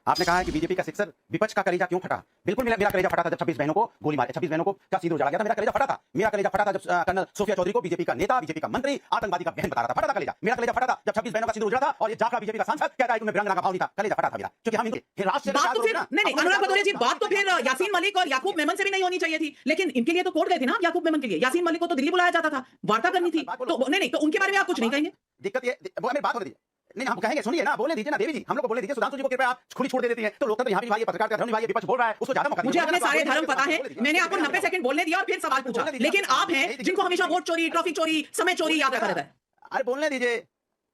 आपने कहा है कि बीजेपी का सिक्सर विपक्ष का कलेजा क्यों फटा। बिल्कुल मेरा कलेजा फटा था जब 26 बहनों को गोली मारी, 26 बहनों को जब सिंदूर जला गया था। मेरा कलेजा फटा था। मेरा कलेजा फटा था जब कर्नल सोफिया चौधरी को बीजेपी का नेता, बीजेपी का मंत्री आतंकवादी का बहन बता रहा था। फटा था कलेजा। मेरा कलेजा फटा था जब 26 बहनों का सिंदूर जला था और ये जाखड़ा बीजेपी का सांसद कहता है कि उन्हें बिरंगना का भाव नहीं था। कलेजा फटा था मेरा, क्योंकि हम हिंदू राष्ट्र बात तो फिर नहीं अनुराग भदौरिया जी, बात तो फिर यासीन मलिक और याकूब मेमन से भी नहीं होनी चाहिए थी, लेकिन इनके लिए तो कोर्ट गए थे ना। याकूब मेमन के लिए यासीन मलिक को तो दिल्ली बुलाया जाता था, वार्ता करनी थी। तो नहीं, तो उनके बारे में आप कुछ नहीं कहेंगे? दिक्कत ये मेरी बात होने दीजिए। नहीं हम कहेंगे, सुनिए ना, बोलने दीजिए ना देवी जी, हम लोग को बोलने दीजिए। सुधांशु जी को कृपया आप खुली छोड़ दे देती है तो लोकतंत्र यहाँ भी भाई, पत्रकार का धर्म भाई, विपक्ष बोल रहा है उसको ज्यादा मौका। मुझे अपने सारे धर्म पता है, मैंने आपको 90 सेकंड बोलने दिया और फिर सवाल पूछा, लेकिन आप हैं जिनको हमेशा वोट चोरी, ट्रॉफी चोरी, समय चोरी याद रखा रहता है। अरे बोलने दीजिए।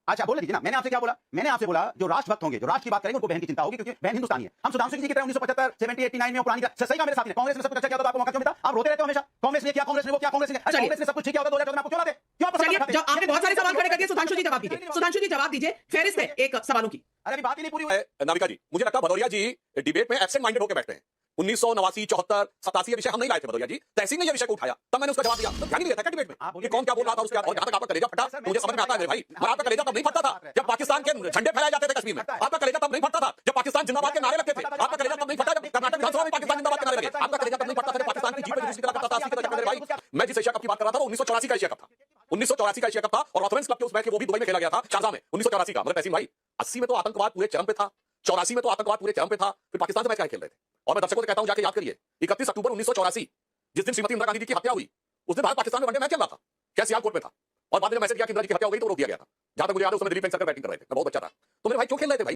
अच्छा बोलने दीजिए ना। मैंने आपसे क्या बोला? मैंने आपसे बोला जो राष्ट्रभक्त होंगे, जो राष्ट्र की बात करेंगे, उनको बहन की चिंता होगी, क्योंकि बहन हिंदुस्तानी है। हम सुधांशु जी की तरह 1975, 70, 89 में पुरानी सही का मेरे साथ है। कांग्रेस ने सब कुछ अच्छा किया तो आपको मौका क्यों मिलता? आप रोते रहते हो हमेशा, कांग्रेस ने क्या, कांग्रेस ने वो क्या, कांग्रेस ने सब कुछ ठीक किया होता 2014 में आपको क्यों लाते? क्यों आप चलिए, जब आपने बहुत सारे सवाल खड़े कर दिए, सुधांशु जी जवाब दीजिए। सुधांशु जी जवाब दीजिए, फेरिस्त है एक सवालों की। अरे अभी बात ही नहीं पूरी हुई। नाविका जी, मुझे लगता है भदौरिया जी डिबेट में एब्सेंट माइंडेड होकर बैठते हैं। 1989, 74, 87 ये विषय हम नहीं लाए थे भदौरिया जी, तहसीन ने ये विषय को उठाया, तब मैंने उसका जवाब दिया। तो ध्यान नहीं देता क्या डिबेट में कि कौन क्या बोल रहा था उसके बाद? और जहां तक आपका कलेजा फटा, मुझे समझ में आता है मेरे भाई, और आपका कलेजा तब नहीं फटता था जब पाकिस्तान के झंडे फहराए जाते थे कश्मीर में। आपका कलेजा तब नहीं फटता था जब पाकिस्तान जिंदाबाद के नारे लगते थे। आपका कलेजा तब नहीं फटा जब कर्नाटक विधानसभा में पाकिस्तान जिंदाबाद के नारे लगे। आपका कलेजा तब नहीं फटता था पाकिस्तान की जीत पे दूसरी तरफ करता था। 80 के दशक में भाई, मैं जिस एशिया कप की बात कर रहा था वो 1984 का एशिया कप था। 1984 का एशिया कप था और ऑर्थोडॉक्स क्लब के उस मैच वो भी दुबई में खेला गया था, शारजाह में। 1984 का मतलब तहसीन भाई, 80 में तो आतंकवाद पूरे चरम पे था, 84 में तो आतंकवाद पूरे चरम पे था, फिर पाकिस्तान से मैच क्या खेल रहे थे। और मैं दर्शकों को कहता हूं जाके याद करिए, 31 अक्टूबर 1984 जिस दिन श्रीमती इंदिरा गांधी की हत्या हुई, उस दिन भारत पाकिस्तान में वनडे मैच चल रहा था, क्या सियालकोट में था। और बाद में मैसेज किया कि इंदिरा जी की हत्या हो गई तो रोक दिया गया था। जहां तक मुझे याद है उस समय दिलीप वेंकट बैटिंग कर रहे थे, मैं बहुत बच्चा था। तो मेरे भाई क्यों खेल रहे थे भाई?